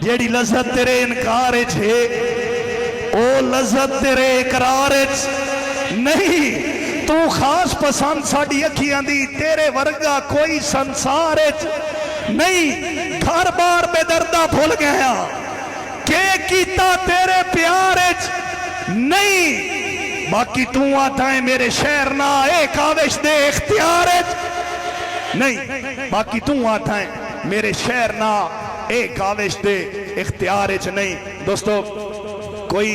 जेड़ी लज़्ज़त तेरे इनकार छे ओ लज़्ज़त तेरे इकरार नहीं। तू खास पसंद साड़ी अखियां दी, तेरे वर्गा कोई संसार नहीं। घर बार बेदर्दा भूल गया के कीता तेरे प्यार नहीं। बाकी तू आता है मेरे शहर ना ए काविश दे इख्तियार नहीं। बाकी तू आता है मेरे शहर ना ए काविश दे इख्तियार नहीं। दोस्तों कोई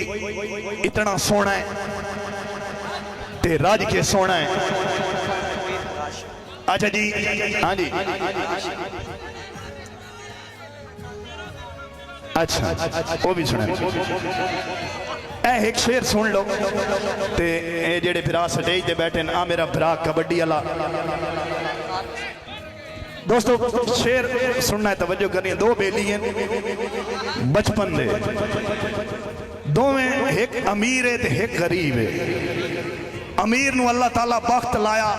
इतना सोना है ते राज के सोना है। अच्छा जी, हाँ जी, अच्छा वो भी सुना एक शेर सुन लो ते जेड़े फिरा स्टेज ते बैठे आ मेरा भरा कबड्डी वाला। दोस्तों शेर सुनना है, तवज्जो करनी है। दो बेली हैं बचपन दे, दोवें एक अमीर है ते एक गरीब है। अमीर नू अल्लाह ताला बख्त लाया,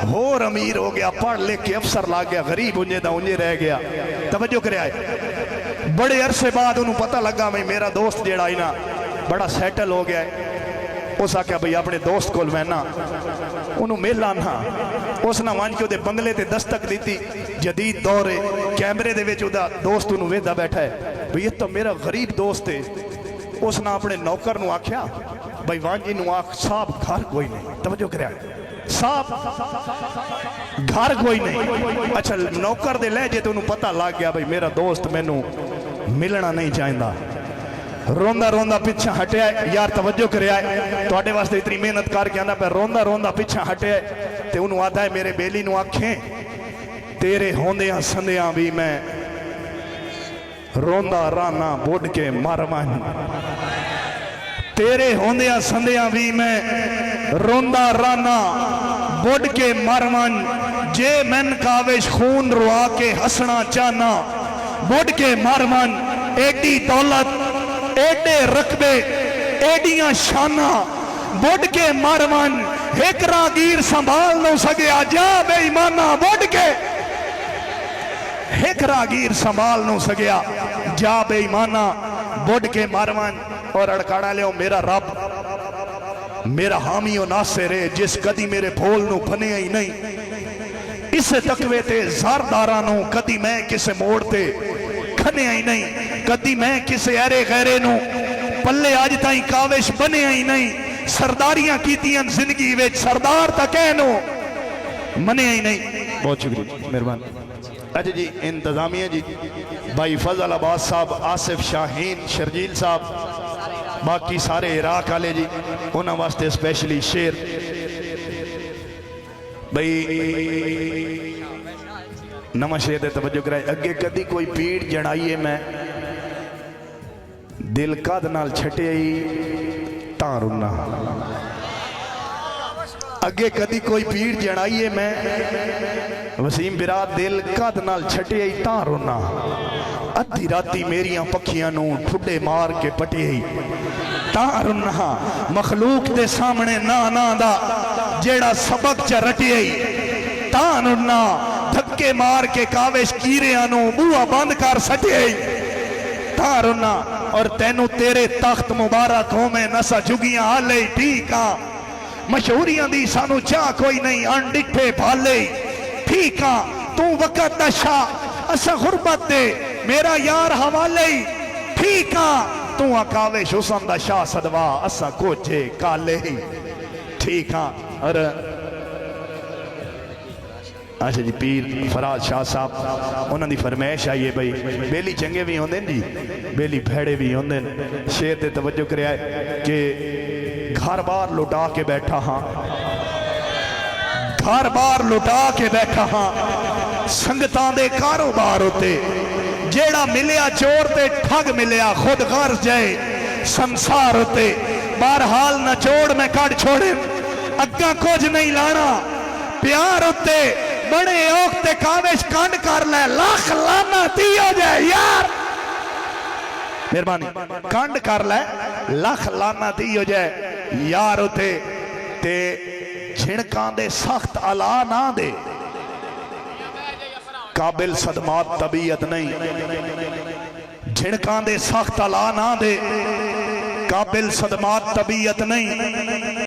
होर अमीर हो गया, पढ़ लिख के अफसर ला गया। गरीब उंजे दा उंजे रह गया। तवज्जो करे आए। बड़े अरसे बाद उन्होंने पता लगा भाई मेरा दोस्त जेड़ा है ना बड़ा सैटल हो गया है। उस आख्या भाई अपने दोस्त को मैं ना उन्होंने मिल आना। उसने वन के बंगले ते दस्तक दी। जदीद दौर है, कैमरे दे विच उहदा दोस्त उन्होंने वेदा बैठा है भाई ये तो मेरा गरीब दोस्त है। उसने अपने नौकर नू आख्या भाई वांजी नू आख साहब घर कोई नहीं। तवज्जो करया साहब घर कोई नहीं। अच्छा नौकर दे लहजे तो उन्होंने पता लग गया भाई मेरा दोस्त मैनू मिलना नहीं चाहता। रोंदा रोंदा पिछा हटिया। यार तवज्जो करया तुहाडे वास्ते इतनी मेहनत करके आंदा पे। रोंदा रोंदा पिछा हटिया ते उन्होंने आता है मेरे बेली नू आखें तेरे होंदियां संदियां भी मैं रोंदा राना बुढ़ के मर मन। तेरे होंदियां संदियां भी मैं रोंदा राना बुढ़ के मर मन। जे मैन काविश खून रुआ के हंसना चाहना बुढ़ के मर मन। एडी दौलत एडे रकबे एडियां शाना बुढ़ के मर मन। एक रागीर संभाल न सगया जा बेईमाना बुढ़ के। एक रागीर संभाल न सगया जा बेईमाना बुढ़ के मर मन। और अड़काड़ा लियो मेरा रब मेरा हामी ओ नासिर है जिस कदी मेरे भोल नू बनिया ही नहीं। इस तकवे ते ज़ारदारा नू कदी मैं किसे मोड़ ते खनिया ही नहीं। कदी मैं किसे अरे गैरे नू पल्ले आज ताई काविश बनिया ही नहीं। सरदारियां कीतियां जिंदगी विच सरदार तक कहनो मनिया ही नहीं। बहुत शुक्रिया मेहरबानी। अच्छा जी इंतजामिया जी भाई फजल अब्बास साहब, आसिफ शाहीन, शर्जील साहब, बाकी सारे इराक वाले जी उन्होंने वास्ते स्पेशली शेर भाई नवा शेर दे तवज्जो कराए। अगे कदी कोई पीड़ जड़ाइए मैं दिल कद नाल छटे तां रुना। अगे कदी कोई पीड़ जड़ाइए मैं वसीम बिरा दिल कद नाल छटे तां रोना। अद्धी राती मेरिया पखियां नू ठुडे मार के पटे तां रुना। मखलूक दे सामने ना ना दा जेड़ा सबक च रटे तां रुना। धक्के मार के काविश कीरियां नू बूहा बंद कर सटे तां रुना। और तेनू तेरे तख्त मुबारक हो मैं नसा जुगियां हाले ठीक आ। मशहूरियां दी सानू चाह कोई नहीं अनडिठे भाले ठीक आ। तू वक़्त दा शाह असा गुरबत दे मेरा यार हवाले ठीक आ। तू काविश हुसन दा शाह सदवा असा कोचे काले ठीक आ। और अच्छा जी पीर फराज शाह साहब उन्होंने फरमाइश आई है भाई बेली चंगे भी होंगे जी बेली भैड़े भी होंगे। शेर ते तवज्जो कराया कि घर बार लुटा के बैठा हाँ घर बार लुटा के बैठा हाँ संगतां दे कारोबार होते जेड़ा मिलिया चोर ते ठग मिलिया खुद गर्ज जाए संसार होते। बहरहाल न चोड़ में कट छोड़े अग्गा कुछ नहीं लाना प्यार होते बड़े औखते काविश कंड कर ले लख लाना ती हो जाए यार मेहरबानी कंड कर ले लख लाना ती हो जाए यार होते ते छिड़कां दे सख्त अला ना दे काबिल सदमात तबीयत नहीं झिड़कां दे सख्त अला ना दे काबिल सदमात तबीयत नहीं।